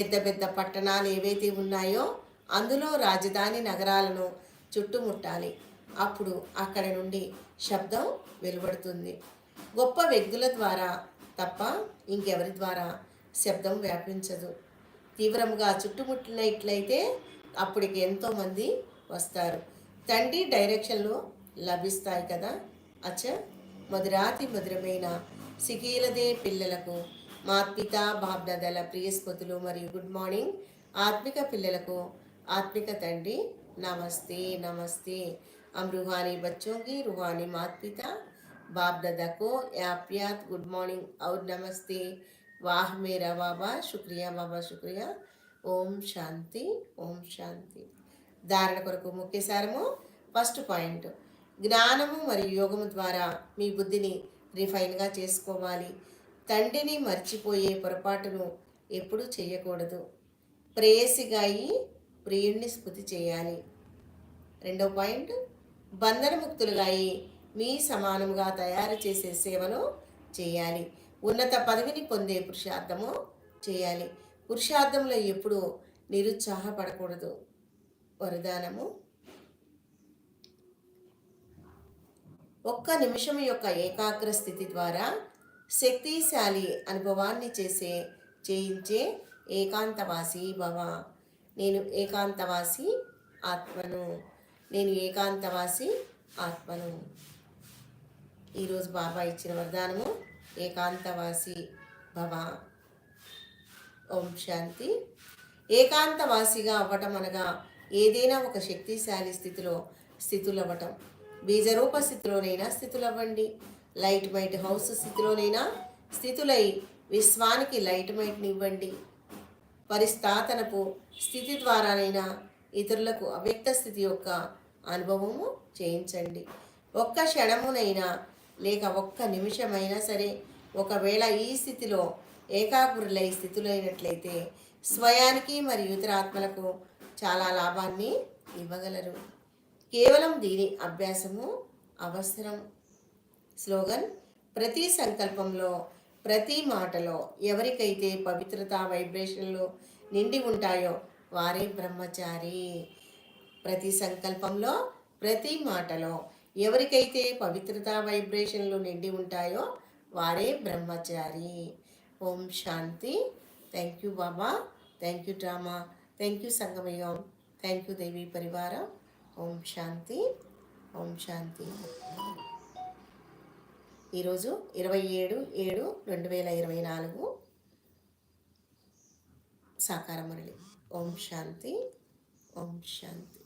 పెద్ద పెద్ద పట్టణాలు ఏవైతే ఉన్నాయో అందులో రాజధాని నగరాలను చుట్టుముట్టాలి. అప్పుడు అక్కడి నుండి శబ్దం వెలువడుతుంది. గొప్ప వ్యక్తుల ద్వారా తప్ప ఇంకెవరి ద్వారా శబ్దం వ్యాపించదు. తీవ్రంగా చుట్టుముట్టినట్లయితే అప్పటికి ఎంతోమంది వస్తారు. తండ్రి డైరెక్షన్లు లభిస్తాయి కదా. అచ్చా, మధురాతి మధురమైన సికీలదే పిల్లలకు మాత్పిత బాబ్దాదాల ప్రియస్మతులు మరియు గుడ్ మార్నింగ్. ఆత్మిక పిల్లలకు ఆత్మిక తండ్రి నమస్తే నమస్తే. हम रूहानी बच्चों की रूहानी माता पिता बाप दादा को याप्यात गुड मॉर्निंग और नमस्ते. वाह मेरा बाबा, शुक्रिया बाबा, शुक्रिया. ఓం శాంతి, ఓం శాంతి. ధారణ కొరకు ముఖ్య సారము. ఫస్ట్ పాయింట్, జ్ఞానము మరియు యోగము ద్వారా మీ బుద్ధిని రిఫైన్గా చేసుకోవాలి. తండ్రిని మర్చిపోయే పొరపాటును ఎప్పుడూ చేయకూడదు. ప్రేయసిగా అయి ప్రియుణ్ణి స్మృతి చేయాలి. రెండవ పాయింట్, బంధనముక్తులుగా అయి మీ సమానముగా తయారు చేసే సేవను చేయాలి. ఉన్నత పదవిని పొందే పురుషార్థము చేయాలి. పురుషార్థంలో ఎప్పుడూ నిరుత్సాహపడకూడదు. వరదానము, ఒక్క నిమిషం యొక్క ఏకాగ్ర స్థితి ద్వారా శక్తిశాలి అనుభవాన్ని చేయించే ఏకాంతవాసి భవ. నేను ఏకాంతవాసి ఆత్మను. నేను ఏకాంతవాసి ఆత్మను. ఈరోజు బాబా ఇచ్చిన వరదానము ఏకాంతవాసి భవ. ఓం శాంతి. ఏకాంతవాసిగా అవ్వటం అనగా ఏదైనా ఒక శక్తిశాలి స్థితులు అవ్వటం. బీజరూప స్థితిలోనైనా స్థితులవ్వండి, లైట్ మైట్ హౌస్ స్థితిలోనైనా స్థితులై విశ్వానికి లైట్ మైట్ని ఇవ్వండి. పరిస్థాతనపు స్థితి ద్వారానైనా ఇతరులకు అవ్యక్త స్థితి యొక్క అనుభవము చేయించండి. ఒక్క క్షణమునైనా లేక ఒక్క నిమిషమైనా సరే ఒకవేళ ఈ స్థితిలో ఏకాగ్రులై స్థితులైనట్లయితే స్వయానికి మరియు ఇతర ఆత్మలకు చాలా లాభాన్ని ఇవ్వగలరు. కేవలం దీని అభ్యాసము అవసరం. స్లోగన్, ప్రతి సంకల్పంలో ప్రతి మాటలో ఎవరికైతే పవిత్రత వైబ్రేషన్లు నిండి ఉంటాయో వారే బ్రహ్మచారి. ప్రతి సంకల్పంలో ప్రతి మాటలో ఎవరికైతే పవిత్రత వైబ్రేషన్లు నిండి ఉంటాయో వారే బ్రహ్మచారి. ఓం శాంతి. Thank you Baba, thank you drama, thank you సంగమయం, థ్యాంక్ యూ దేవీ పరివారం. ఓం శాంతి, ఓం శాంతి. ఈరోజు 27/7/2024 సాకార మురళి. ఓం శాంతి, ఓం శాంతి.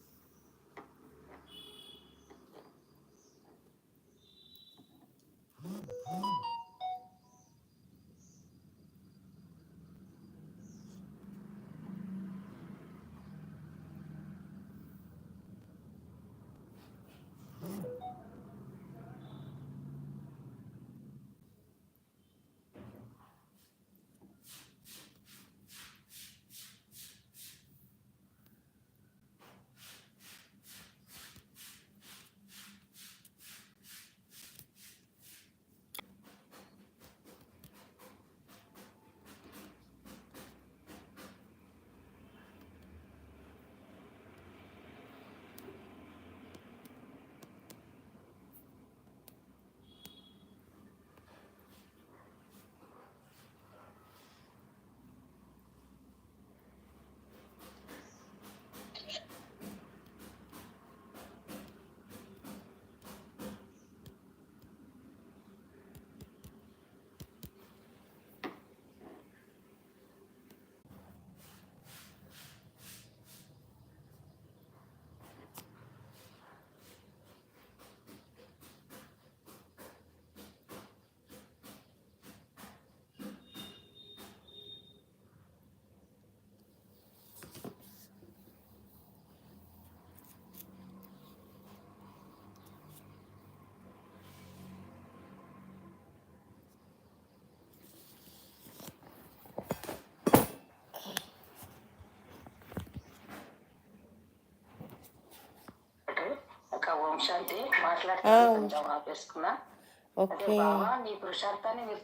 ఓం శాంతి మాట్లాడుతున్నా, కొంచెం ఆపేసుకున్నా. అంటే బాబా నీ పురుషార్థాన్ని మీరు